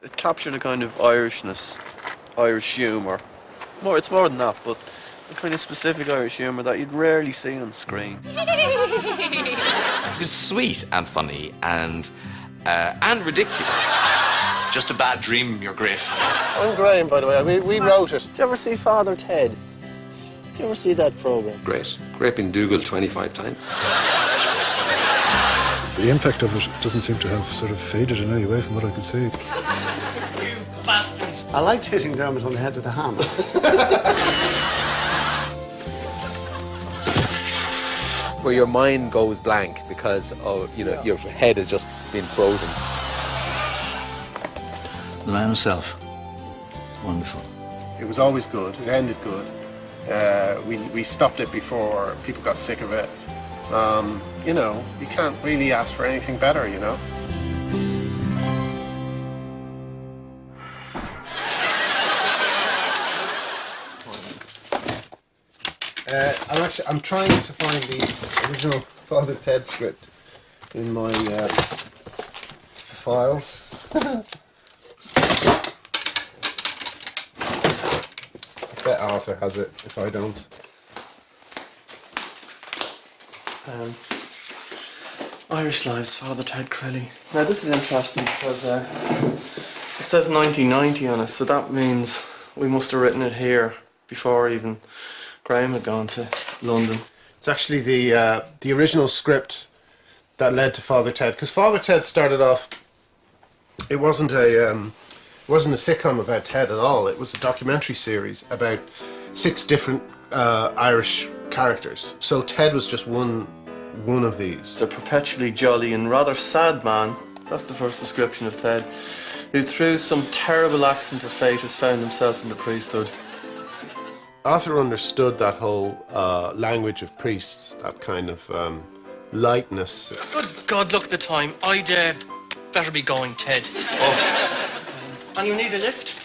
It captured a kind of Irishness, Irish humour. It's more than that, but a kind of specific Irish humour that you'd rarely see on screen. It was sweet and funny and ridiculous. Just a bad dream, Your Grace. I'm Graham, by the way. We wrote it. Did you ever see Father Ted? Did you ever see that programme? Great. Raping Dougal 25 times. The impact of it doesn't seem to have sort of faded in any way from what I can see. You bastards! I liked hitting Dermot on the head with a hammer. Where your mind goes blank because of, your head has just been frozen. The man himself. Wonderful. It was always good. It ended good. We stopped it before people got sick of it. You can't really ask for anything better, I'm trying to find the original Father Ted script in my files. I bet Arthur has it if I don't. Irish Lives, Father Ted Craggy. Now this is interesting because it says 1990 on it, so that means we must have written it here before even Graham had gone to London. It's actually the original script that led to Father Ted, because Father Ted started off. It wasn't a sitcom about Ted at all. It was a documentary series about 6 different Irish characters. So Ted was just one of these. It's a perpetually jolly and rather sad man. That's the first description of Ted, who through some terrible accident of fate has found himself in the priesthood. Arthur understood that whole language of priests, that kind of lightness. Good God, look at the time. I'd better be going, Ted. Oh. And you need a lift?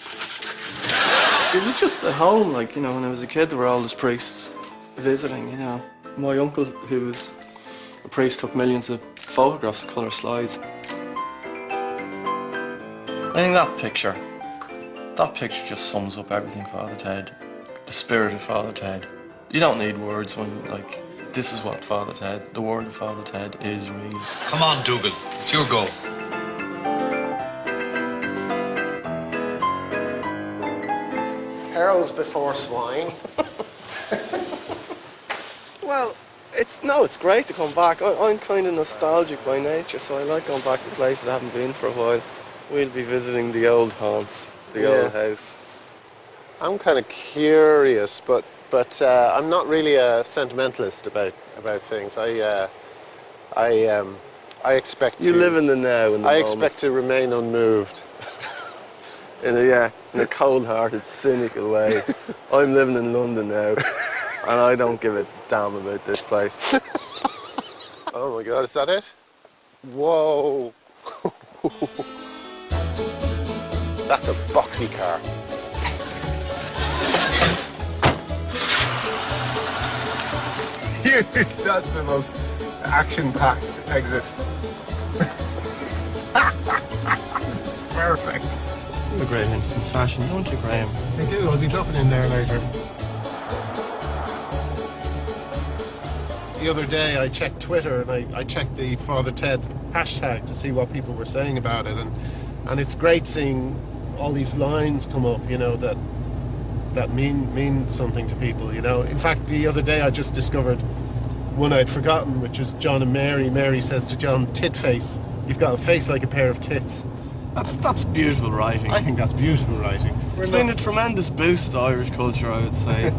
It was just at home, when I was a kid, there were all these priests visiting, My uncle, who was a priest, took millions of photographs, colour slides. I think that picture just sums up everything Father Ted. The spirit of Father Ted. You don't need words when, this is what Father Ted, the world of Father Ted is really. Come on, Dougal. It's your go. Pearls before swine. Well, it's great to come back. I'm kind of nostalgic by nature, so I like going back to places I haven't been for a while. We'll be visiting the old haunts, the old house. I'm kind of curious, but I'm not really a sentimentalist about things. I expect you live in the now. I expect to remain unmoved. in a cold-hearted, cynical way. I'm living in London now, and I don't give a damn about this place. Oh my God, is that it? Whoa! That's a boxy car. That's the most action-packed exit. This is perfect. You're a great interest in fashion, don't you, Graham? I do. I'll be dropping in there later. The other day I checked Twitter and I checked the Father Ted hashtag to see what people were saying about it, and it's great seeing all these lines come up, that mean something to people, In fact, the other day I just discovered one I'd forgotten, which is John and Mary. Mary says to John, "Tit face, you've got a face like a pair of tits." That's beautiful writing. I think that's beautiful writing. It's been a tremendous boost to Irish culture, I would say.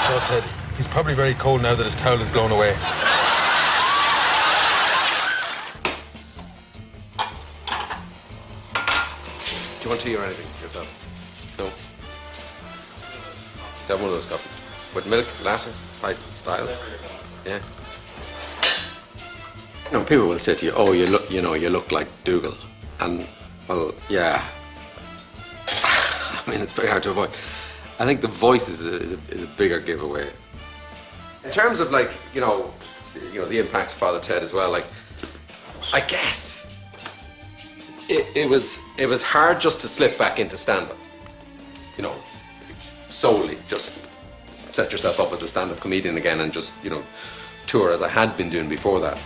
Oh, Ted, he's probably very cold now that his towel is blown away. Do you want tea or anything yourself? No? Have one of those coffees. With milk, latte, pipe, style. Yeah. People will say to you, "Oh, you look like Dougal," and well, yeah. I mean, it's very hard to avoid. I think the voice is a bigger giveaway. In terms of the impact of Father Ted as well. Like, I guess it was hard just to slip back into stand-up. Solely just set yourself up as a stand-up comedian again and just tour as I had been doing before that.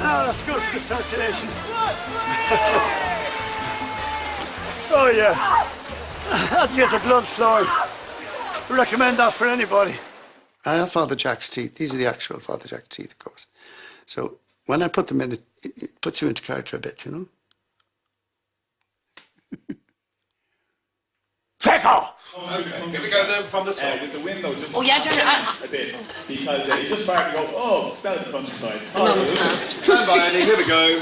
Oh, that's good for the circulation. Oh, yeah. That'll get the blood flowing. Recommend that for anybody. I have Father Jack's teeth. These are the actual Father Jack teeth, of course. So when I put them in, it puts you into character a bit, Take off! Can we go then from the top? With the window just Dermot. a bit. Because you just fired and go, oh, smell of the countryside. The moment's passed. Stand by, Andy, here we go.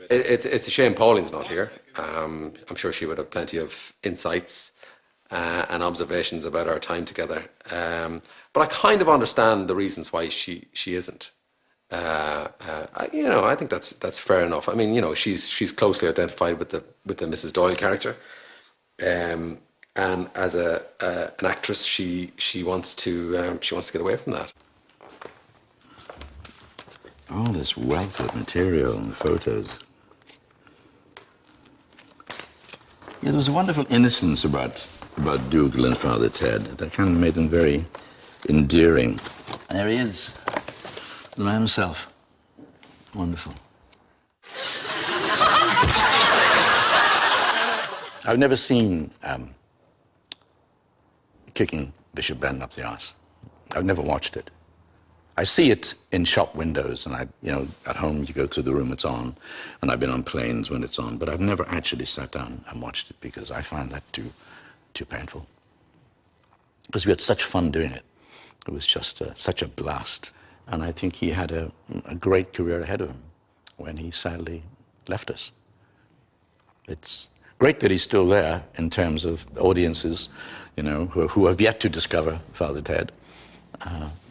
It's a shame Pauline's not here. I'm sure she would have plenty of insights and observations about our time together. But I kind of understand the reasons why she isn't. I think that's fair enough. I mean, she's closely identified with the Mrs. Doyle character, and as an actress, she wants to get away from that. All this wealth of material and photos. Yeah, there was a wonderful innocence about Dougal and Father Ted that kind of made them very endearing. And there he is, the man himself. Wonderful. I've never seen kicking Bishop Ben up the arse. I've never watched it. I see it in shop windows, and at home you go through the room, it's on, and I've been on planes when it's on, but I've never actually sat down and watched it because I find that too painful. Because we had such fun doing it. It was just such a blast. And I think he had a great career ahead of him when he sadly left us. It's great that he's still there in terms of audiences, who have yet to discover Father Ted.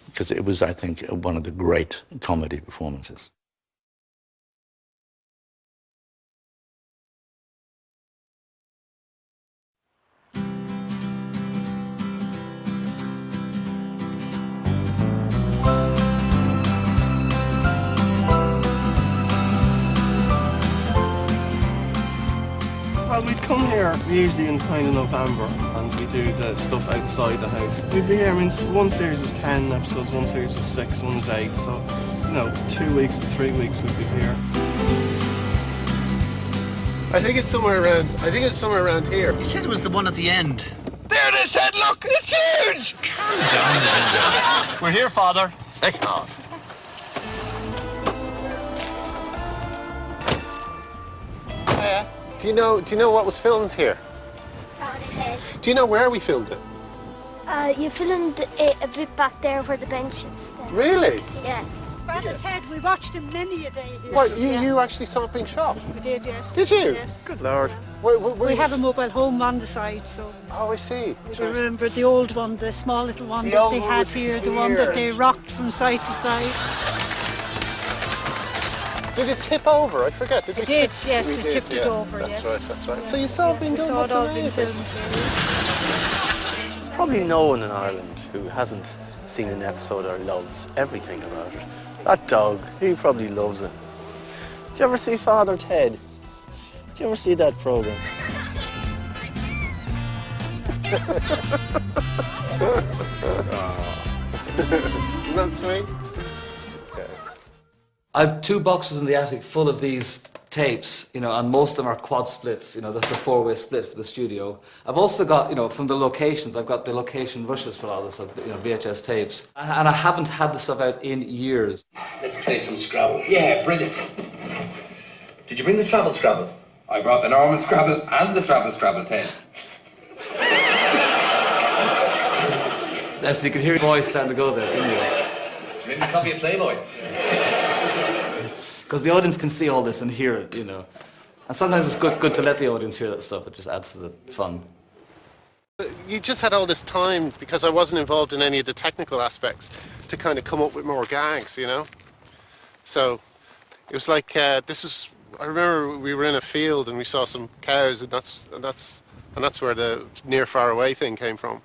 Because it was, I think, one of the great comedy performances. Well, we'd come here usually in kind of November, and we do the stuff outside the house. We'd be here, one series was 10 episodes, one series was 6, one was 8, so, 2 weeks to 3 weeks we'd be here. I think it's somewhere around here. You said it was the one at the end. There it is, Ted, look, it's huge! Calm down, Linda. We're here, Father. Take off. Yeah. Do you know what was filmed here? Do you know where we filmed it? You filmed it a bit back there where the bench is. There. Really? Yeah. Father Ted, we watched him many a day here. What, you actually saw it being shot? We did, yes. Did you? Yes. Good Lord. We have a mobile home on the side, so... Oh, I see. I remember the old one, the small little one The that old they one had was here, the here. one that they rocked from side to side. Did it tip over? I forget. It did, yes, they tipped it over, that's yes. That's right. Yes. So you saw it being We done? saw it That's all being amazing. filmed. There's probably no one in Ireland who hasn't seen an episode or loves everything about it. That dog, he probably loves it. Did you ever see Father Ted? Did you ever see that program? Isn't that sweet? Okay. I've 2 boxes in the attic full of these tapes, and most of them are quad splits, that's a 4-way split for the studio. I've also got, from the locations, I've got the location rushes for all this, VHS tapes. And I haven't had this stuff out in years. Let's play some Scrabble. Yeah, brilliant. Did you bring the travel Scrabble? I brought the normal Scrabble and the travel Scrabble, Ted. Yes, you could hear your voice starting to go there, couldn't you? Did you bring the copy of Playboy? Because the audience can see all this and hear it, And sometimes it's good to let the audience hear that stuff. It just adds to the fun. You just had all this time, because I wasn't involved in any of the technical aspects, to kind of come up with more gags, So it was like, this is I remember we were in a field and we saw some cows, and that's where the near far away thing came from,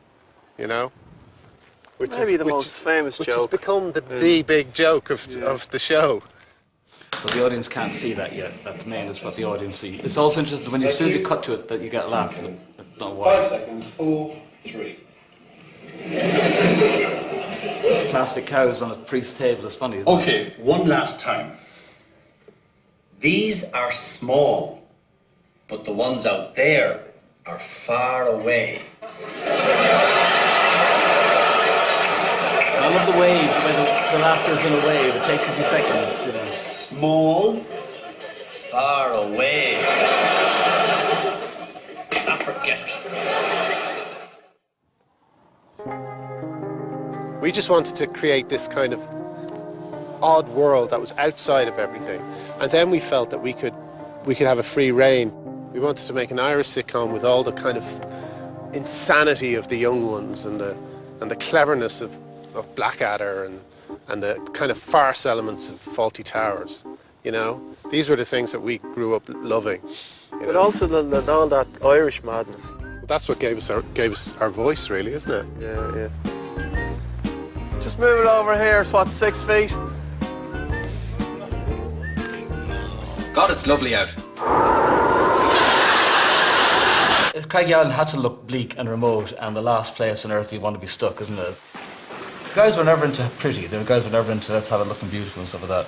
you know. Maybe the most famous which joke. has become the big joke of the show. So the audience can't see that yet. That main is what the audience see. It's also interesting when as soon as you cut to it that you get a laugh. I don't know why. 5 seconds. 4, 3. Plastic cows on a priest's table is funny. Isn't it? Okay, one last time. These are small, but the ones out there are far away. I love the wave, the way the laughter's in a wave. It takes a few seconds. You know. Small, far away. Ah, forget it. We just wanted to create this kind of odd world that was outside of everything, and then we felt that we could have a free reign. We wanted to make an Irish sitcom with all the kind of insanity of the young ones and the cleverness of Blackadder and the kind of farce elements of Fawlty Towers. You know, these were the things that we grew up loving. But also all that Irish madness. That's what gave us our voice, really, isn't it? Yeah. Just move it over here. It's what, 6 feet? God, it's lovely out. Craggy Island had to look bleak and remote, and the last place on earth you want to be stuck, isn't it? The guys were never into pretty. The guys were never into let's have it looking beautiful and stuff like that.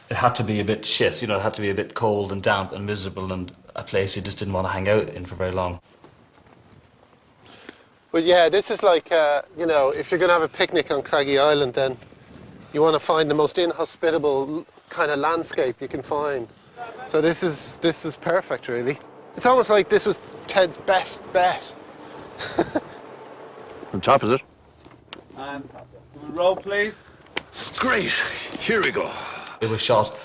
It had to be a bit shit, you know. It had to be a bit cold and damp and miserable, and a place you just didn't want to hang out in for very long. But yeah, this is like, you know, if you're going to have a picnic on Craggy Island, then you want to find the most inhospitable kind of landscape you can find. So this is perfect, really. It's almost like this was Ted's best bet. On top, is it? And roll, please. Great. Here we go. It was shot,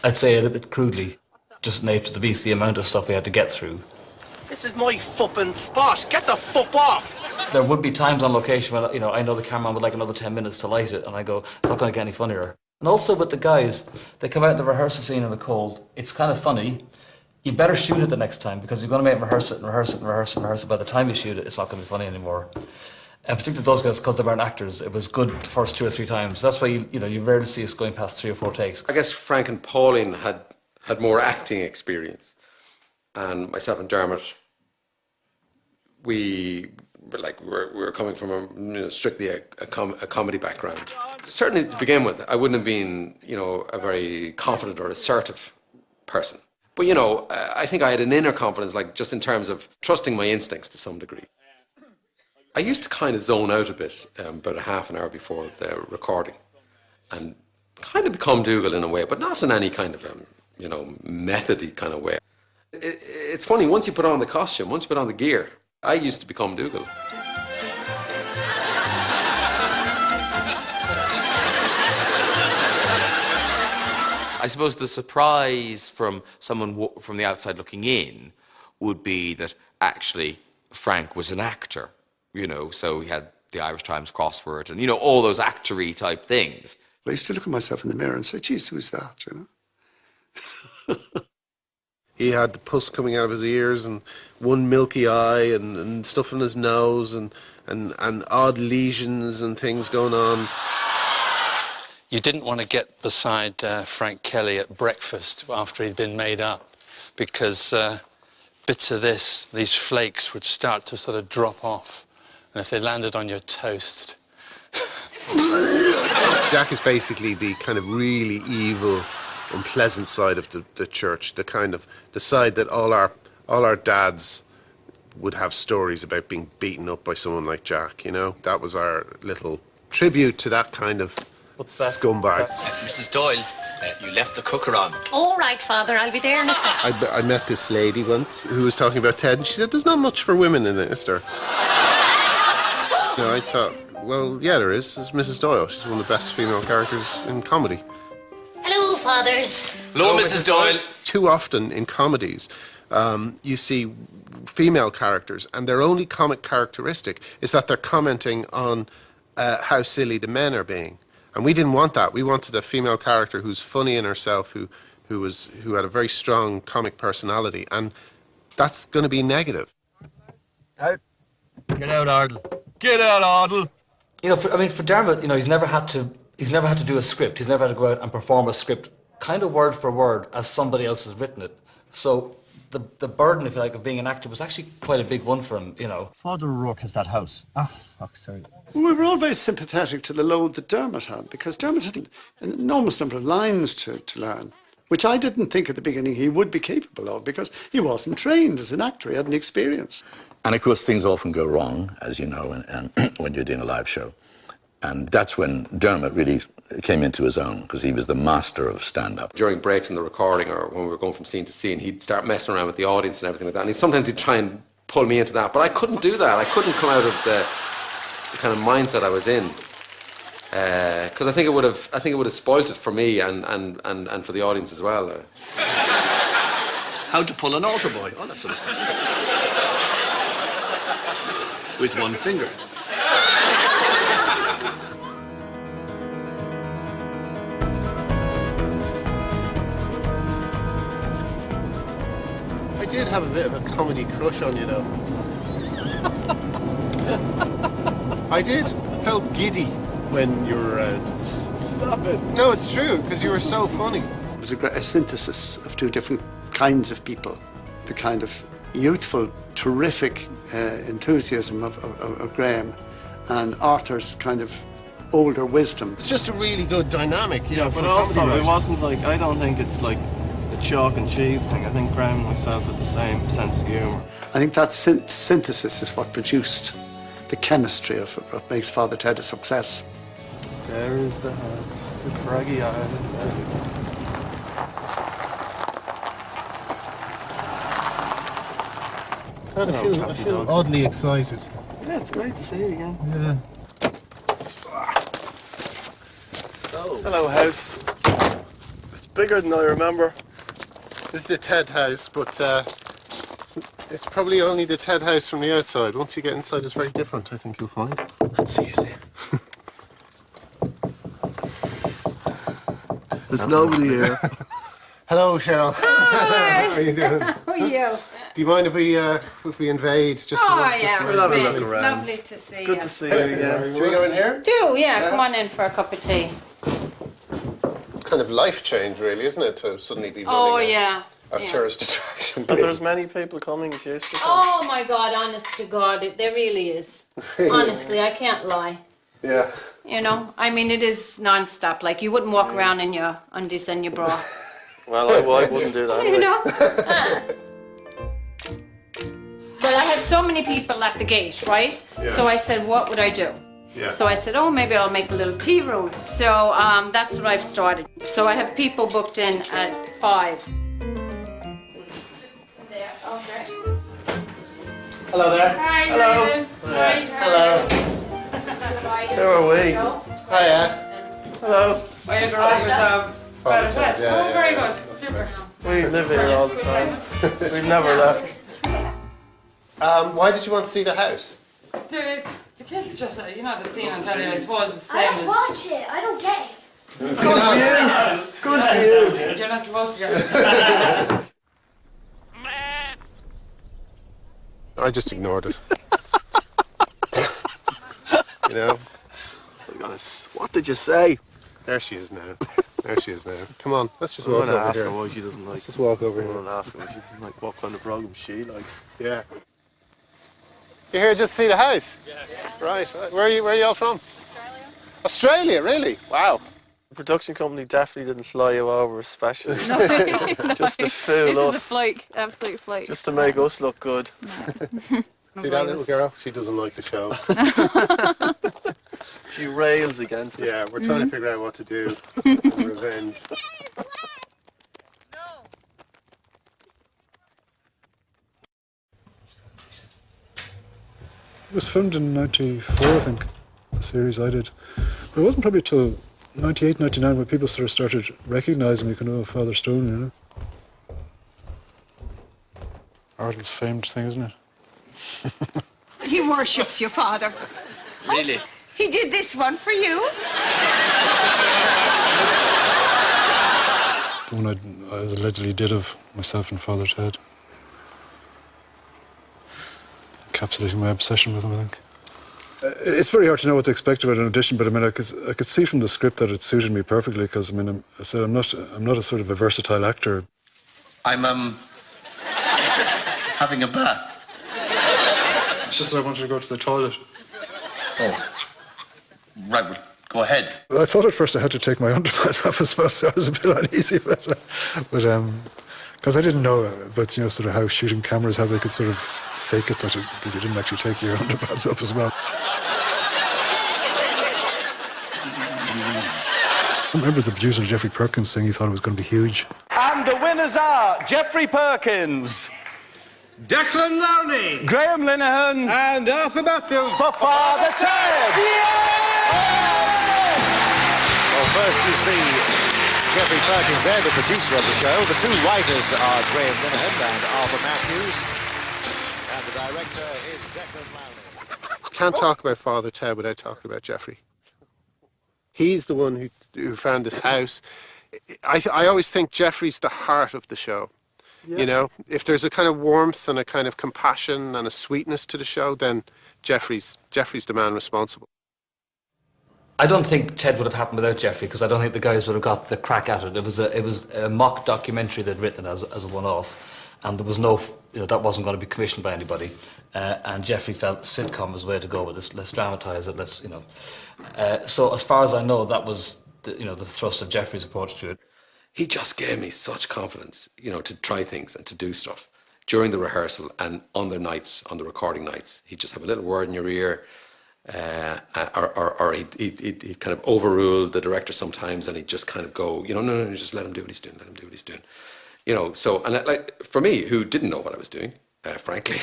I'd say, a little bit crudely, just nature of the beast, the amount of stuff we had to get through. This is my fuppin' spot. Get the fuck off. There would be times on location when, you know, I know the cameraman would like another 10 minutes to light it, and I go, it's not going to get any funnier. And also with the guys, they come out in the rehearsal scene in the cold. It's kind of funny. You better shoot it the next time, because you're going to make them rehearse it. By the time you shoot it, it's not going to be funny anymore. And particularly those guys, because they weren't actors, it was good the first 2 or 3 times. That's why you rarely see us going past 3 or 4 takes. I guess Frank and Pauline had more acting experience, and myself and Dermot, we were coming from strictly a comedy background. Certainly to begin with, I wouldn't have been a very confident or assertive person. But I think I had an inner confidence, like just in terms of trusting my instincts to some degree. I used to kind of zone out a bit about a half an hour before the recording, and kind of become Dougal in a way, but not in any kind of methody kind of way. It's funny, once you put on the costume, once you put on the gear, I used to become Dougal. I suppose the surprise from someone from the outside looking in would be that actually Frank was an actor, so he had the Irish Times crossword and, all those actor-y type things. I used to look at myself in the mirror and say, geez, who's that, He had the pus coming out of his ears and one milky eye and stuff in his nose and odd lesions and things going on. You didn't want to get beside Frank Kelly at breakfast after he'd been made up, because bits of these flakes would start to sort of drop off, and if they landed on your toast. Jack is basically the kind of really evil, unpleasant side of the church, the side that all our dads would have stories about being beaten up by someone like Jack. That was our little tribute to that kind of scumbag. Mrs. Doyle, you left the cooker on. All right, Father, I'll be there in a sec. I met this lady once who was talking about Ted, and she said, "There's not much for women in it, is there?" I thought, well, yeah, there is. It's Mrs. Doyle. She's one of the best female characters in comedy. Hello, Fathers. Hello, Mrs. Doyle. Too often in comedies, you see female characters, and their only comic characteristic is that they're commenting on how silly the men are being. And we didn't want that. We wanted a female character who's funny in herself, who who had a very strong comic personality, and that's going to be negative. Out. Get out, Ardle. Get out, Ardle. You know, for Dermot, you know, he's never had to do a script. He's never had to go out and perform a script, kind of word for word, as somebody else has written it. So the burden, if you like, of being an actor was actually quite a big one for him, you know. Father O'Rourke has that house. Ah, fuck, sorry. We were all very sympathetic to the load that Dermot had, because Dermot had an enormous number of lines to learn, which I didn't think at the beginning he would be capable of, because he wasn't trained as an actor. He hadn't experience. And of course, things often go wrong, as you know, and when you're doing a live show. And that's when Dermot really came into his own, because he was the master of stand-up. During breaks in the recording, or when we were going from scene to scene, he'd start messing around with the audience and everything like that. And sometimes he'd try and pull me into that, but I couldn't do that. I couldn't come out of the kind of mindset I was in, because I think it would have spoilt it for me and for the audience as well. How to pull an altar boy, all that sort of stuff. With one finger. I did have a bit of a comedy crush on you, though. I did. I felt giddy when you were around. Stop it. No, it's true, because you were so funny. It was a synthesis of two different kinds of people. The kind of youthful, terrific enthusiasm of Graham, and Arthur's kind of older wisdom. It's just a really good dynamic, you know, but for also comedy it writing. wasn't like, I don't think it's like a chalk and cheese thing. I think Graham and myself had the same sense of humour. I think that synthesis is what produced the chemistry of what makes Father Ted a success. There is the house, the Craggy Island house. I feel oddly excited. Yeah, it's great to see you again. Yeah. Hello, house. It's bigger than I remember. This is the Ted house, but it's probably only the Ted house from the outside. Once you get inside, it's very different, I think you'll find. Let's see who's in. There's nobody here. Hello, Cheryl. Hi. How are you doing? How are you? Do you mind if we invade? Just Yeah, We'll have a look around. Lovely to see Good you. to see you again. Should we go in here? Yeah, come on in for a cup of tea. Kind of life change, really, isn't it, to suddenly be running a tourist attraction? But there's many people coming, it's used to come. Oh my God, honest to God, there really is. Honestly, I can't lie. Yeah. You know, I mean, it is non-stop. Like, you wouldn't walk around in your undies and your bra. Well, I wouldn't do that. You know? But I had so many people at the gate, right? Yeah. So I said, what would I do? Yeah. So I said, oh, maybe I'll make a little tea room. So that's what I've started. So I have people booked in at 5. There, okay. Hello there. Hi, Hello. David. Hello. Who are we? Hiya. Hello. We're the drivers of Father Ted, yeah, Oh, very yeah. good. Super. We live here all the time. We've never left. Why did you want to see the house? The kids just, you know, they've seen on telly, I suppose, it's the I same don't as... watch it. I don't get it. Good for you. Good for you. You're not supposed to get it. I just ignored it. You know? What did you say? There she is now. There she is now. Come on, let's just I'm walk going to over ask here. her why she doesn't like Let's just walk over I'm here. going to ask her why she doesn't like what kind of program she likes. Yeah. You're here just to see the house? Yeah. Right. Where are you all from? Australia. Australia, really? Wow. The production company definitely didn't fly you over especially. No, Just to fool this us. is a flake, absolute flake. Just to make us look good. See that little girl? She doesn't like the show. She rails against it. Yeah, we're trying to figure out what to do. Revenge. It was filmed in 94, I think, the series I did. But it wasn't probably till 98, 99 when people sort of started recognising me, kind of, Father Stone, you know. Ardle's famed thing, isn't it? He worships your father. Really? He did this one for you. The one I allegedly did of myself and Father Ted. Encapsulating my obsession with him, I think. It's very hard to know what to expect about an audition, but I mean, I could see from the script that it suited me perfectly because I mean, I'm not a sort of a versatile actor. I'm having a bath. It's just that I wanted to go to the toilet. Oh, right. Well, go ahead. I thought at first I had to take my underpants off as well, so I was a bit uneasy about that. But because I didn't know about sort of how shooting cameras, how they could sort of fake it that you didn't actually take your underpants off as well. I remember the producer Jeffrey Perkins saying he thought it was going to be huge. And the winners are Jeffrey Perkins, Declan Lowney, Graham Linehan, and Arthur Matthews for Father Ted. Well, first you see Jeffrey Perkins there, the producer of the show. The two writers are Graham Linehan and Arthur Matthews. And the director is Declan Lowney. Can't talk about Father Ted without talking about Jeffrey. He's the one who found this house. I always think Jeffrey's the heart of the show. Yeah. You know, if there's a kind of warmth and a kind of compassion and a sweetness to the show, then Jeffrey's the man responsible. I don't think Ted would have happened without Jeffrey, because I don't think the guys would have got the crack at it. It was a mock documentary they'd written as a one-off, and there was no, that wasn't going to be commissioned by anybody. And Jeffrey felt sitcom was the way to go with this. Let's dramatise it. So as far as I know, that was the thrust of Jeffrey's approach to it. He just gave me such confidence, to try things and to do stuff during the rehearsal and on the nights, on the recording nights. He'd just have a little word in your ear, or he'd kind of overrule the director sometimes, and he'd just kind of go, no, just let him do what he's doing. Let him do what he's doing. So, and like for me, who didn't know what I was doing, frankly,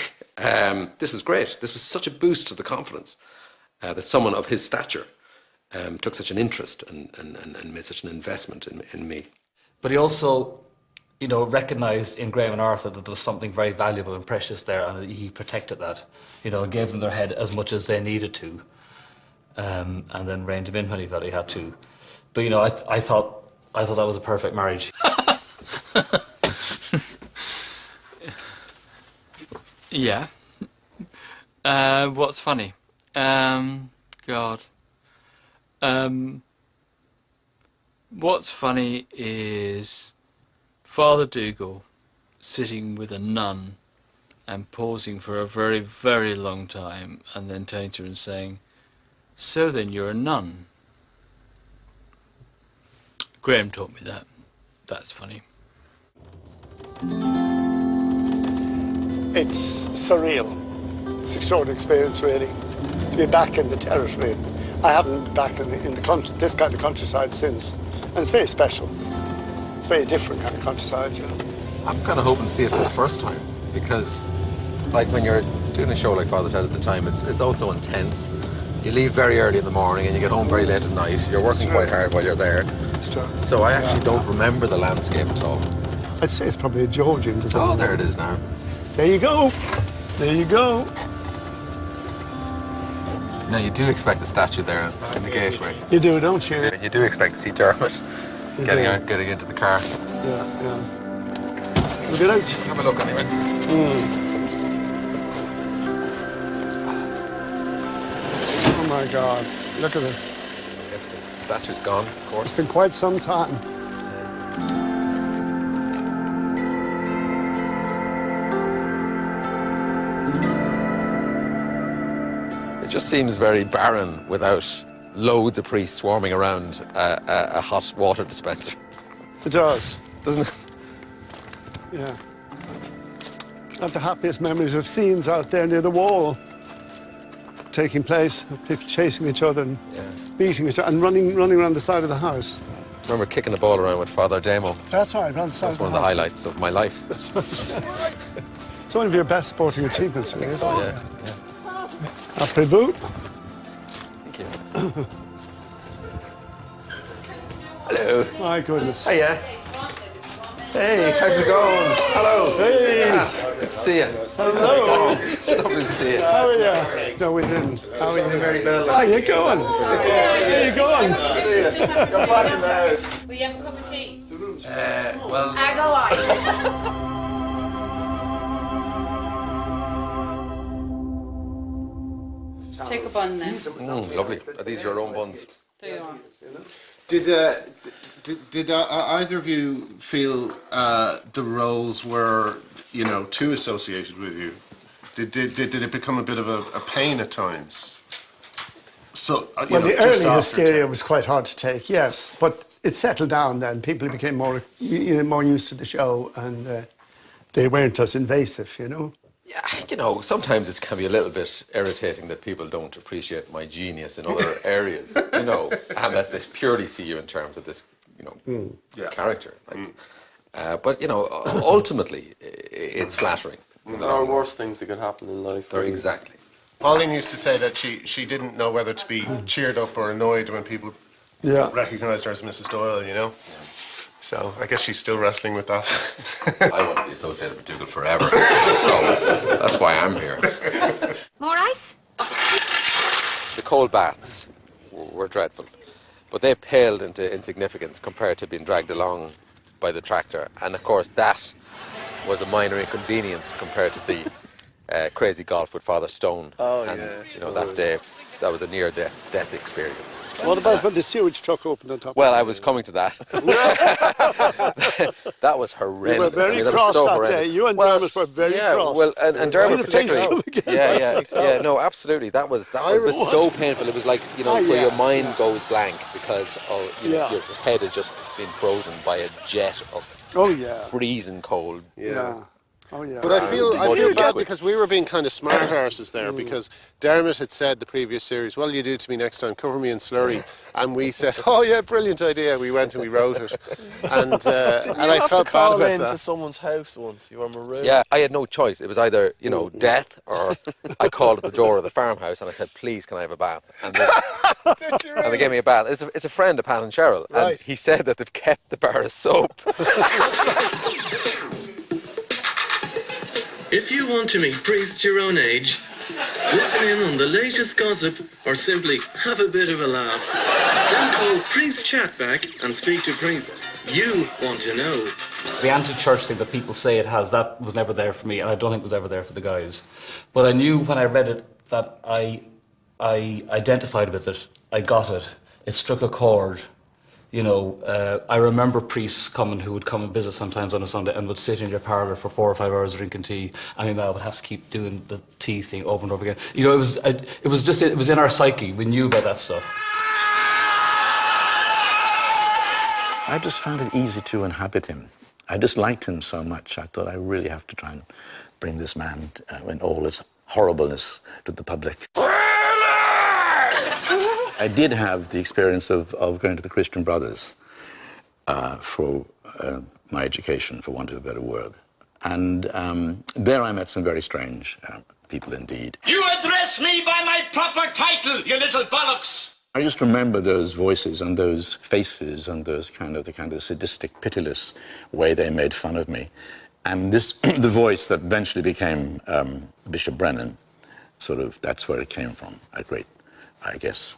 this was great. This was such a boost to the confidence that someone of his stature took such an interest and made such an investment in me. But he also, recognised in Graham and Arthur that there was something very valuable and precious there, and he protected that. And gave them their head as much as they needed to, and then reined him in when he felt he had to. But I thought that was a perfect marriage. Yeah. What's funny? God. What's funny is Father Dougal sitting with a nun and pausing for a very, very long time and then turning to her and saying, "So then you're a nun." Graham taught me that. That's funny. It's surreal. It's an extraordinary experience, really, to be back in the territory. I haven't been back in the country, this kind of countryside since, and it's very special. It's a very different kind of countryside, I'm kind of hoping to see it for the first time, because like when you're doing a show like Father Ted at the time, it's also intense. You leave very early in the morning and you get home very late at night. You're working quite hard while you're there. It's true. So I actually don't remember the landscape at all. I'd say it's probably a Georgian design. Oh, there it is now. There you go. There you go. No, you do expect a statue there in the gateway. You do, don't you? You do expect to see Dermot getting into the car. Yeah. We'll get out. Have a look anyway. Oh my God, look at it. Yes, the statue's gone, of course. It's been quite some time. It just seems very barren without loads of priests swarming around a hot water dispenser. It does. Doesn't it? Yeah. I have the happiest memories of scenes out there near the wall taking place, of people chasing each other and beating each other and running around the side of the house. I remember kicking the ball around with Father Dermot. That's right, around the side of the house. That's one of the highlights of my life. It's one of your best sporting achievements, really. I think so, yeah. Après-vous. Thank you. Hello. My goodness. Hiya. Hey, how's it going? Hello. Hey. Good to see you. Hello. It's lovely to see you. How are you? No, we didn't. How are you? Very well. How you going? How you going? Come back in the house. Will you have a cup of tea? Well, I go on. Take a bun then. lovely. Are these your own buns? There you are. Did either of you feel the roles were, too associated with you? Did it become a bit of a pain at times? So, Well, the just early after hysteria was quite hard to take, yes, but it settled down then. People became more used to the show, and they weren't as invasive, Yeah, sometimes it can be a little bit irritating that people don't appreciate my genius in other areas, and that they purely see you in terms of this, character. But, ultimately, it's flattering. There are worse things that could happen in life. Exactly. Pauline used to say that she didn't know whether to be cheered up or annoyed when people recognised her as Mrs. Doyle, So I guess she's still wrestling with that. I want to be associated with Dougal forever, so that's why I'm here. More ice? The cold baths were dreadful, but they paled into insignificance compared to being dragged along by the tractor. And of course that was a minor inconvenience compared to the crazy golf with Father Stone. That day, that was a near-death experience. What about when the sewage truck opened on top? Well, I was coming to that. That was horrendous. You were very that cross was so that horrendous. day. You and Dermot were very cross. Well, and Dermot particularly. Yeah, No, absolutely. That was so painful. It was like where your mind goes blank because your head has just been frozen by a jet of freezing cold. Yeah. Oh, yeah. But I feel bad because we were being kind of smart arses there because Dermot had said the previous series, well, you do to me next time, cover me in slurry. And we said, oh, yeah, brilliant idea. We went and we wrote it. And I felt bad about that. To someone's house once. You were marooned. Yeah, I had no choice. It was either, death or I called at the door of the farmhouse and I said, please, can I have a bath? And they gave me a bath. It's a friend of Pat and Cheryl. Right. And he said that they've kept the bar of soap. If you want to meet priests your own age, listen in on the latest gossip or simply have a bit of a laugh, then call Priest Chatback and speak to priests you want to know. The anti-church thing that people say it has, that was never there for me, and I don't think it was ever there for the guys. But I knew when I read it that I identified with it, I got it, it struck a chord. I remember priests coming who would come and visit sometimes on a Sunday and would sit in your parlour for 4 or 5 hours drinking tea. I mean, I would have to keep doing the tea thing over and over again. It was in our psyche. We knew about that stuff. I just found it easy to inhabit him. I just liked him so much. I thought I really have to try and bring this man in all his horribleness to the public. I did have the experience of going to the Christian Brothers for my education, for want of a better word. And there I met some very strange people indeed. You address me by my proper title, you little bollocks! I just remember those voices and those faces and the kind of sadistic, pitiless way they made fun of me. And the voice that eventually became Bishop Brennan, that's where it came from. A great, I guess,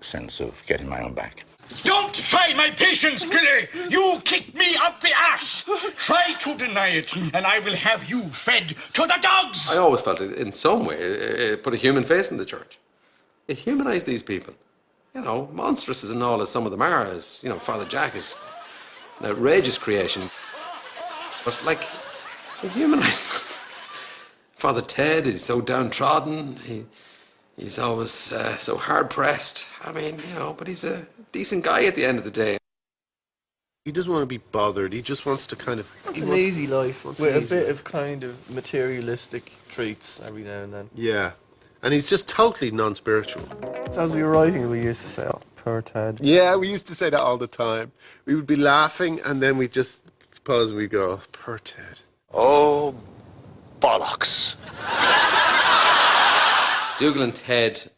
sense of getting my own back. Don't try my patience, Gilly! You kicked me up the ass! Try to deny it, and I will have you fed to the dogs! I always felt it in some way it put a human face in the church. It humanised these people. Monstrous as and all as some of them are, as, Father Jack is an outrageous creation. But, it humanised them. Father Ted is so downtrodden. He's always so hard-pressed. I mean, but he's a decent guy at the end of the day. He doesn't want to be bothered. He just wants to kind of... It's an easy life with a bit of kind of materialistic treats every now and then. Yeah. And he's just totally non-spiritual. So as we were writing, we used to say, oh, poor Ted. Yeah, we used to say that all the time. We would be laughing and then we'd just pause and we'd go, poor Ted. Oh, bollocks. Dougal and Ted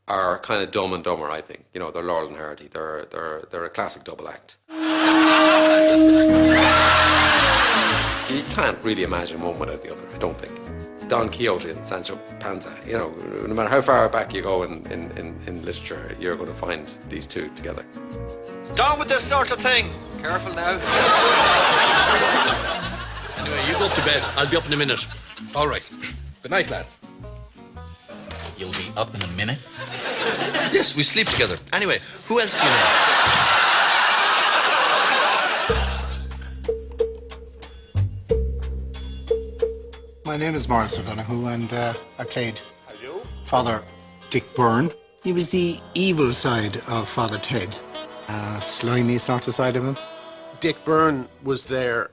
are kind of Dumb and Dumber, I think. They're Laurel and Hardy. They're a classic double act. really imagine one without the other, I don't think. Don Quixote and Sancho Panza, you know, no matter how far back you go in literature, you're going to find these two together. Down with this sort of thing. Careful now. Anyway, you go up to bed. I'll be up in a minute. All right. Good night, lads. You'll be up in a minute? Yes, we sleep together. Anyway, who else do you know? My name is Maurice O'Donoghue, and I played Father Dick Byrne. He was the evil side of Father Ted, slimy sort of side of him. Dick Byrne was there.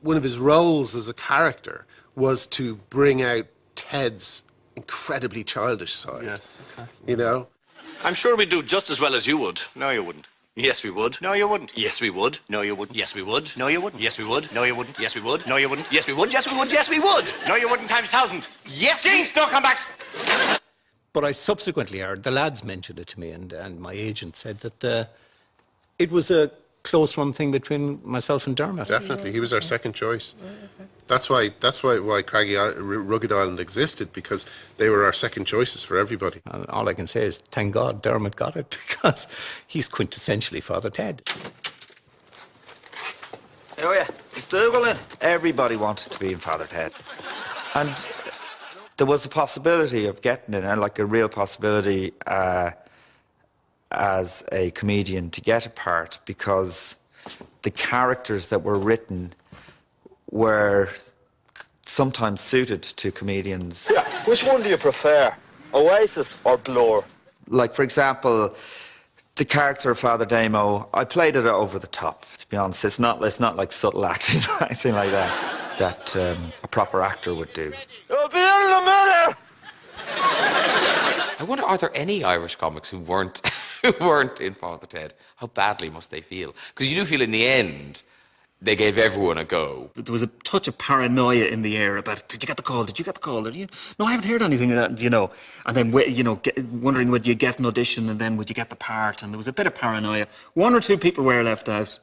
One of his roles as a character was to bring out Ted's incredibly childish side. Yes, exactly. You know? I'm sure we'd do just as well as you would. No, you wouldn't. Yes, we would. No, you wouldn't. Yes, we would. No, you wouldn't. Yes, we would. No, you wouldn't. Yes, we would. No, you wouldn't. Yes, we would. No, you wouldn't. Yes, we would. Yes, we would. Yes, we would. No, you wouldn't times 1,000. Yes, Jinx, no comebacks. But I subsequently heard, the lads mentioned it to me, and my agent said that it was a close-run thing between myself and Dermot. Definitely, he was our second choice. That's why Craggy Rugged Island existed, because they were our second choices for everybody. And all I can say is, thank God Dermot got it, because he's quintessentially Father Ted. Oh yeah, it's Dougal then. Everybody wanted to be in Father Ted. And there was a possibility of getting it, and like a real possibility as a comedian to get a part, because the characters that were written were sometimes suited to comedians. Yeah, which one do you prefer, Oasis or Blur? Like, for example, the character of Father Damo, I played it over the top, to be honest. It's not like subtle acting or anything like that a proper actor would do. You'll be in a minute! I wonder, are there any Irish comics who weren't in Father Ted? How badly must they feel? Because you do feel in the end they gave everyone a go. There was a touch of paranoia in the air about, did you get the call? Did you get the call? Did you? No, I haven't heard anything of that, you know. And then, you know, wondering would you get an audition and then would you get the part? And there was a bit of paranoia. One or two people were left out,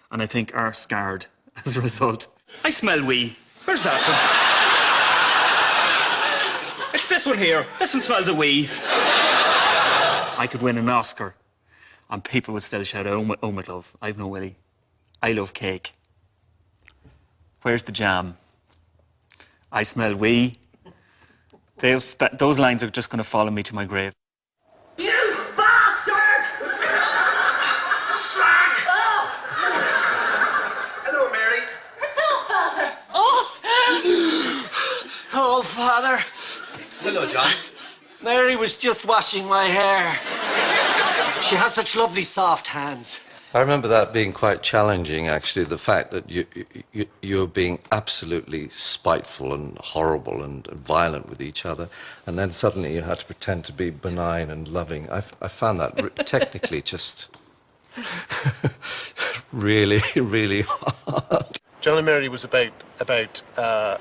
and I think are scarred as a result. I smell wee. Where's that from? It's this one here. This one smells a wee. I could win an Oscar, and people would still shout, oh my love, I've no willy. I love cake. Where's the jam? I smell wee. Those lines are just going to follow me to my grave. You bastard! Slack! Oh. Hello, Mary. Hello, Father. Oh, Father. Hello, John. Mary was just washing my hair. She has such lovely soft hands. I remember that being quite challenging, actually, the fact that you're being absolutely spiteful and horrible and violent with each other, and then suddenly you had to pretend to be benign and loving. I found that technically just really, really hard. John and Mary was about the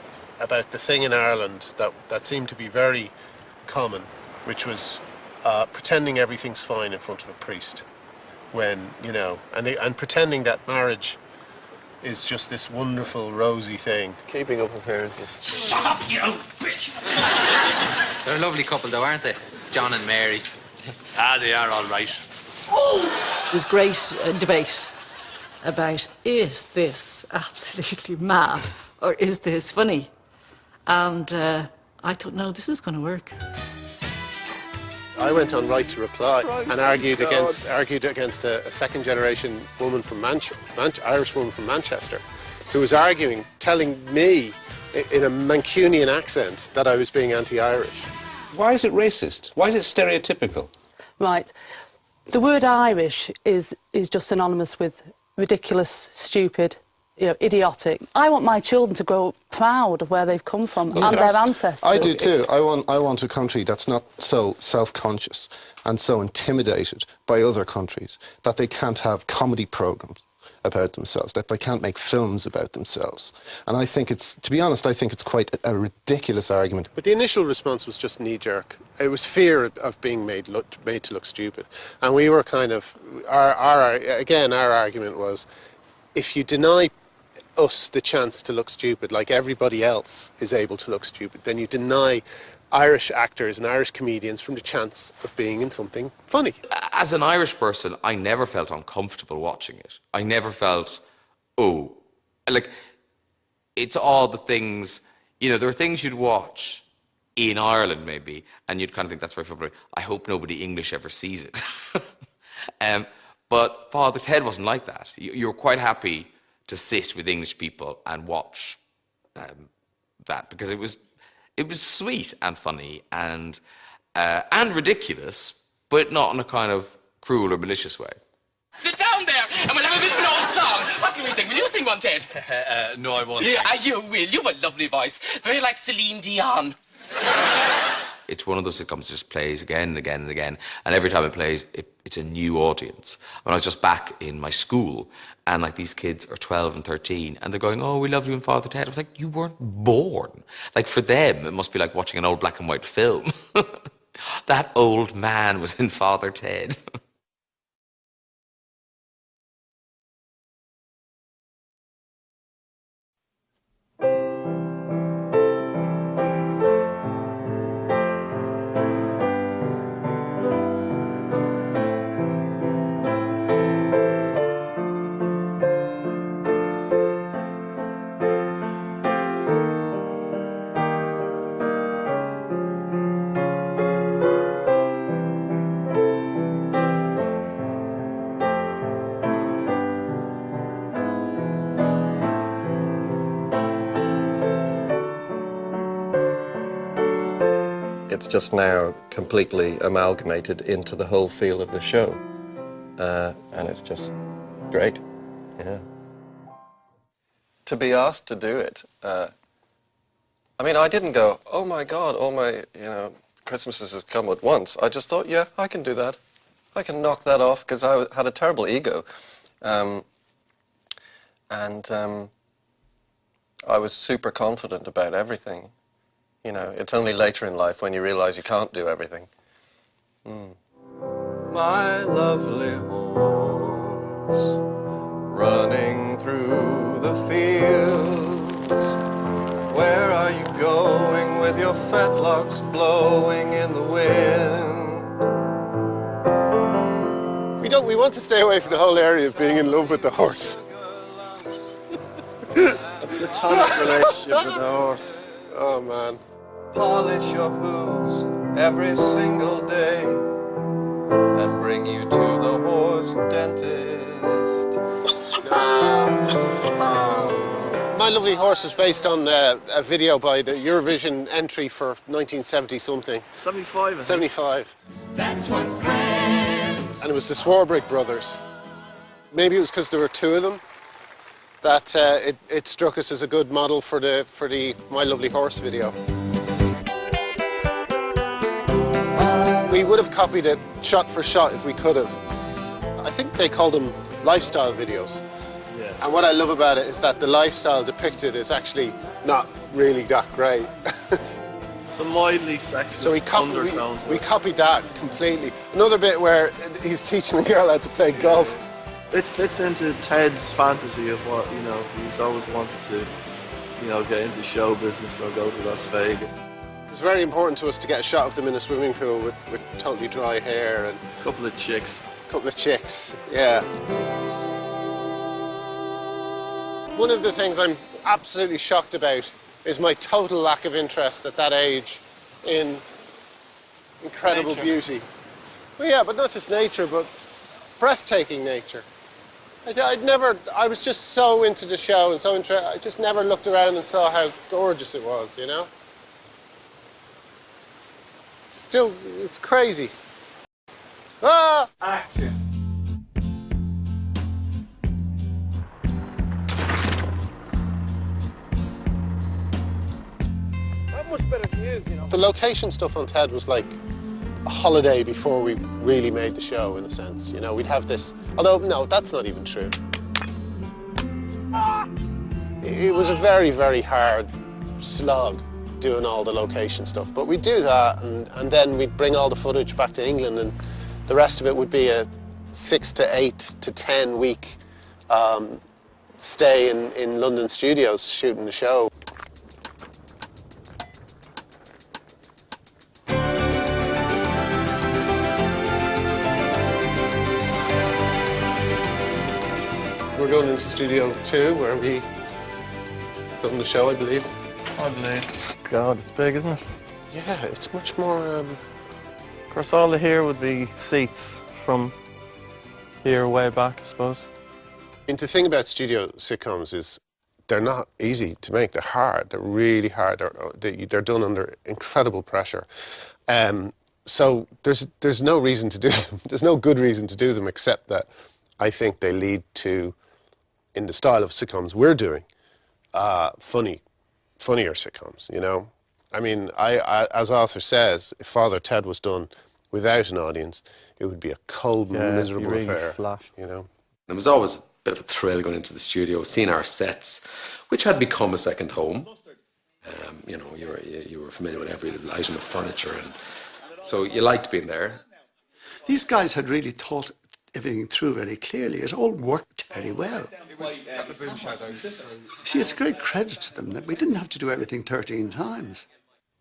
thing in Ireland that seemed to be very common, which was pretending everything's fine in front of a priest. When, you know, and pretending that marriage is just this wonderful, rosy thing. Keeping up appearances. Shut up, you old bitch! They're a lovely couple though, aren't they? John and Mary. Ah, they are all right. It was great debate about, is this absolutely mad or is this funny? And I thought, no, this is going to work. I went on Right to Reply and argued against a second-generation woman from Irish woman from Manchester, who was telling me in a Mancunian accent that I was being anti-Irish. Why is it racist? Why is it stereotypical? Right. The word Irish is just synonymous with ridiculous, stupid, you know, idiotic. I want my children to grow up proud of where they've come from and their ancestors. I do too. I want a country that's not so self-conscious and so intimidated by other countries that they can't have comedy programs about themselves, that they can't make films about themselves. And I think to be honest, I think it's quite a ridiculous argument. But the initial response was just knee-jerk. It was fear of being made to look stupid. And we were kind of, our argument was, if you deny us the chance to look stupid, like everybody else is able to look stupid, then you deny Irish actors and Irish comedians from the chance of being in something funny. As an Irish person, I never felt uncomfortable watching it. I never felt, oh, like, it's all the things, you know, there are things you'd watch in Ireland maybe, and you'd kind of think that's very funny. I hope nobody English ever sees it. But Father Ted wasn't like that. You were quite happy to sit with English people and watch that, because it was sweet and funny and ridiculous, but not in a kind of cruel or malicious way. Sit down there and we'll have a bit of an old song. What can we sing? Will you sing one, Ted? No, I won't. Yeah, you will. You have a lovely voice. Very like Celine Dion. It's one of those sitcoms that just plays again and again and again, and every time it plays, it's a new audience. When I was just back in my school, and like these kids are 12 and 13, and they're going, "Oh, we love you in Father Ted." I was like, you weren't born. Like, for them, it must be like watching an old black and white film. That old man was in Father Ted. It's just now completely amalgamated into the whole feel of the show. And it's just great, yeah. To be asked to do it, I mean, I didn't go, oh my God, all my, Christmases have come at once. I just thought, yeah, I can do that. I can knock that off, because I had a terrible ego. I was super confident about everything. You know, it's only later in life when you realize you can't do everything. My lovely horse, running through the fields. Where are you going with your fetlocks blowing in the wind? We want to stay away from the whole area of being in love with the horse. Platonic relationship with the horse. Oh, man. Polish your hooves every single day and bring you to the horse dentist. My Lovely Horse was based on a video by the Eurovision entry for 1970-something. 75, I think. 75. That's what friends. And it was the Swarbrick brothers. Maybe it was because there were two of them that it struck us as a good model for the My Lovely Horse video. We would have copied it shot for shot if we could have. I think they called them lifestyle videos. Yeah. And what I love about it is that the lifestyle depicted is actually not really that great. It's a mildly sexist undertone. We copied that completely. Another bit where he's teaching a girl how to play golf. It fits into Ted's fantasy of what, he's always wanted to, get into show business or go to Las Vegas. It was very important to us to get a shot of them in a swimming pool with totally dry hair and... A couple of chicks, yeah. One of the things I'm absolutely shocked about is my total lack of interest at that age in incredible beauty. Well, yeah, but not just nature, but breathtaking nature. I was just so into the show and so interested, I just never looked around and saw how gorgeous it was, Still, it's crazy. Ah! Action. Much better than you, The location stuff on Ted was like a holiday before we really made the show, in a sense. We'd have this, although, no, that's not even true. It was a very, very hard slog doing all the location stuff, but we'd do that, and then we'd bring all the footage back to England, and the rest of it would be a 6 to 8 to 10 week stay in London studios shooting the show. We're going into Studio 2 where we film the show, I believe. God, it's big, isn't it? Yeah, it's much more... Of course, all the here would be seats from here way back, I suppose. I mean, the thing about studio sitcoms is they're not easy to make. They're hard. They're really hard. They're done under incredible pressure. So there's no reason to do them. There's no good reason to do them except that I think they lead to, in the style of sitcoms we're doing, funnier sitcoms, you know? I mean, as Arthur says, if Father Ted was done without an audience, it would be a cold, miserable really affair, flat. you know? It was always a bit of a thrill going into the studio, seeing our sets, which had become a second home. You know, you were familiar with every little item of furniture, and so you liked being there. These guys had really thought everything through very clearly. It all worked very well. See, it's a great credit to them that we didn't have to do everything 13 times.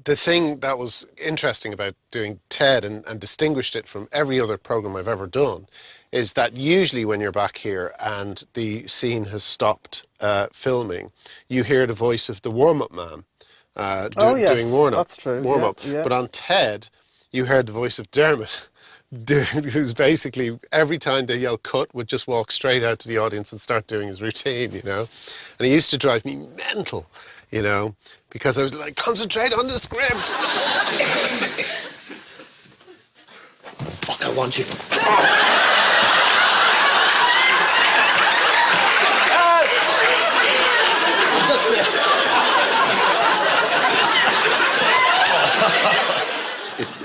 The thing that was interesting about doing Ted and distinguished it from every other program I've ever done is that usually when you're back here and the scene has stopped filming, you hear the voice of the warm-up man doing warm-up. That's true. Warm-up. Yeah. But on Ted, you heard the voice of Dermot, who's basically, every time they yell cut, would just walk straight out to the audience and start doing his routine, you know? And it used to drive me mental, you know, because I was like, concentrate on the script. Fuck, I want you.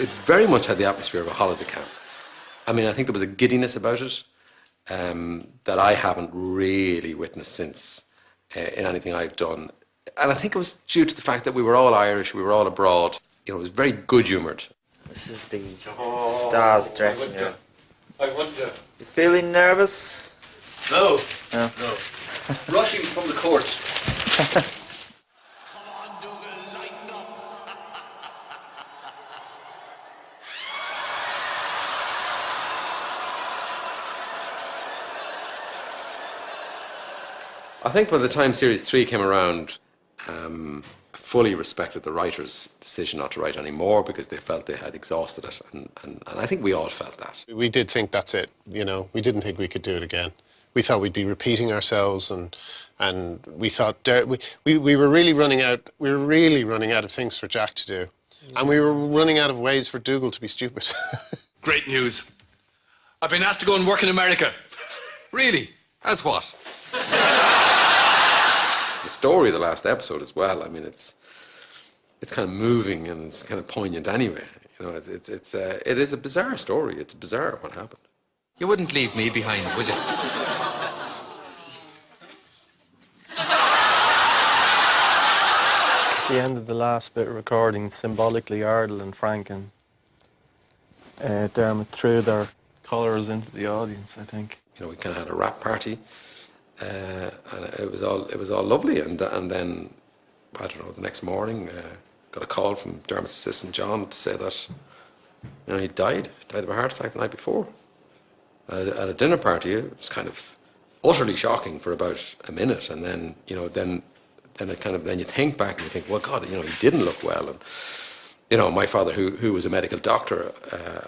It very much had the atmosphere of a holiday camp. I mean, I think there was a giddiness about it that I haven't really witnessed since in anything I've done. And I think it was due to the fact that we were all Irish, we were all abroad. You know, it was very good-humoured. This is the stars dressing room. I wonder. You feeling nervous? No. No. No. Rushing from the court. I think by the time Series 3 came around, fully respected the writers' decision not to write any more because they felt they had exhausted it, and I think we all felt that. We did think that's it, you know. We didn't think we could do it again. We thought we'd be repeating ourselves, and we thought we were really running out. We were really running out of things for Jack to do, and we were running out of ways for Dougal to be stupid. Great news. I've been asked to go and work in America. Really? As what? The story of the last episode as well. I mean, it's kind of moving and it's kind of poignant anyway. You know, it is a bizarre story. It's bizarre what happened. You wouldn't leave me behind, would you? At the end of the last bit of recording, symbolically, Ardle and Frank and Dermot threw their colours into the audience, I think. You know, we kind of had a rap party. And it was all lovely, and then I don't know. The next morning, got a call from Dermot's assistant John to say that he died of a heart attack the night before at a dinner party. It was kind of utterly shocking for about a minute, and then then you think back and you think, well, God, he didn't look well, and my father, who was a medical doctor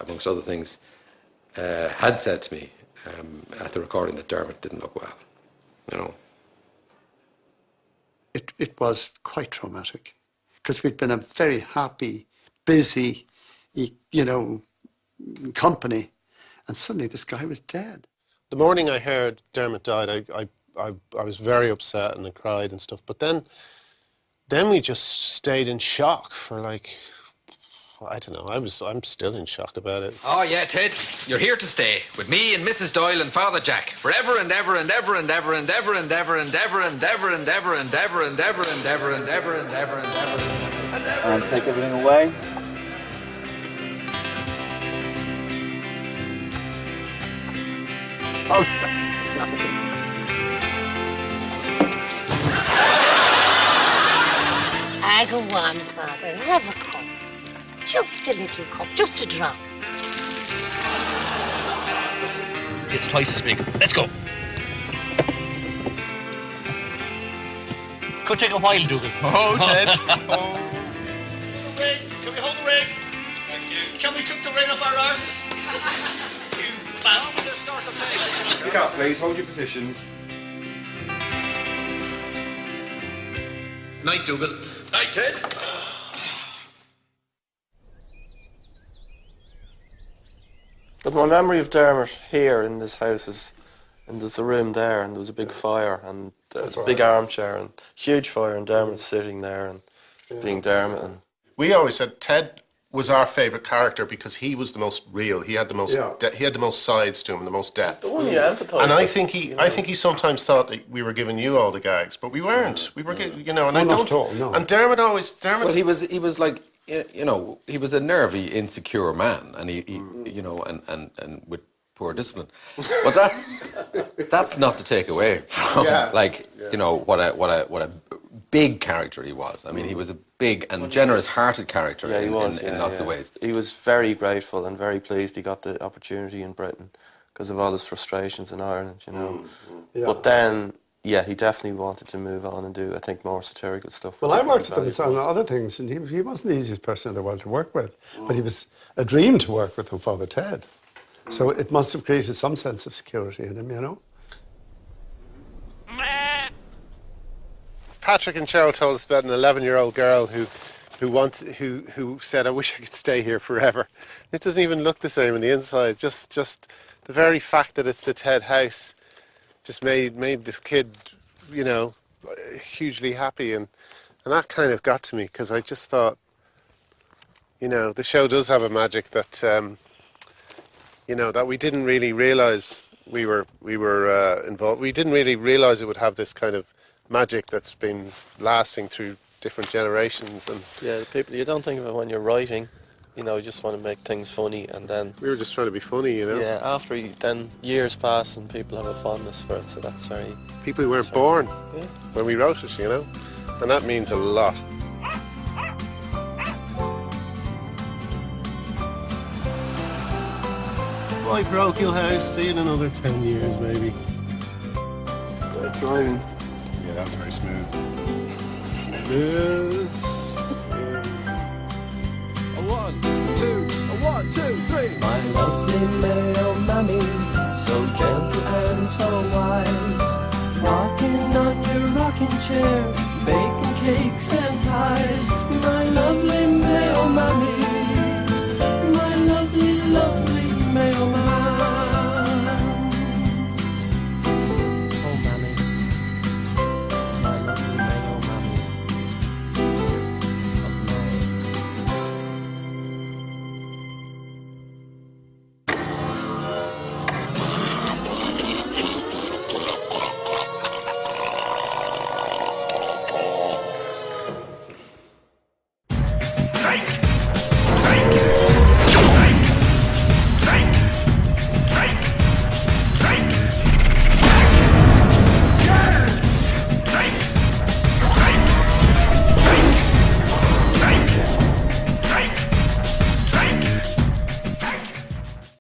amongst other things, had said to me at the recording that Dermot didn't look well. It was quite traumatic because we'd been a very happy, busy, company, and suddenly this guy was dead. The morning I heard Dermot died, I was very upset and I cried and stuff. But then we just stayed in shock for I don't know. I'm still in shock about it. Oh yeah, Ted, you're here to stay with me and Mrs. Doyle and Father Jack forever and ever and ever and ever and ever and ever and ever and ever and ever and ever and ever and ever and ever and ever and ever and ever. And take everything away. Oh, go on, Father. Have a cup. Just a little cup, just a drop. It's twice as big. Let's go. Could take a while, Dougal. Oh, Ted. Oh. Ring. Can we hold the ring? Thank you. Can we took the ring off our arses? You bastards. Look out, please. Hold your positions. Night, Dougal. Night, Ted. But my memory of Dermot here in this house is, and there's a room there, and there was a big fire, and there's a big armchair, and huge fire, and Dermot's sitting there, and being Dermot. And We always said Ted was our favourite character because he was the most real. He had the most. He had the most sides to him, the most depth. the one you empathise And I with, think he sometimes thought that we were giving you all the gags, but we weren't. We were, you know. And I not don't. at all, no. And Dermot. Well, he was like, you know, he was a nervy, insecure man, and he you know, and with poor discipline. But that's not to take away from you know what a big character he was. I mean, he was a big and generous-hearted character in lots of ways. He was very grateful and very pleased he got the opportunity in Britain because of all his frustrations in Ireland, you know. But then, yeah, he definitely wanted to move on and do, I think, more satirical stuff. Well, I worked with him on other things, and he wasn't the easiest person in the world to work with, but he was a dream to work with him, Father Ted. So it must have created some sense of security in him, you know. Patrick and Cheryl told us about an 11-year-old girl who said, "I wish I could stay here forever." It doesn't even look the same on the inside. Just the very fact that it's the Ted house just made this kid, you know, hugely happy, and that kind of got to me because I just thought, you know, the show does have a magic that you know, that we didn't really realise we were involved. We didn't really realise it would have this kind of magic that's been lasting through different generations. And yeah, people, you don't think of it when you're writing, you know, you just want to make things funny, and then we were just trying to be funny, you know. Yeah, after then years pass and people have a fondness for it, so that's very. People who weren't born when we wrote it, you know, and that means a lot. Bye, parochial house. See you in another 10 years, maybe. Great driving. Yeah, that was very smooth. Smooth. A 1, 2, 3. My lovely male mammy, so gentle and so wise, rocking on your rocking chair, baking cakes and pies. My lovely male mammy.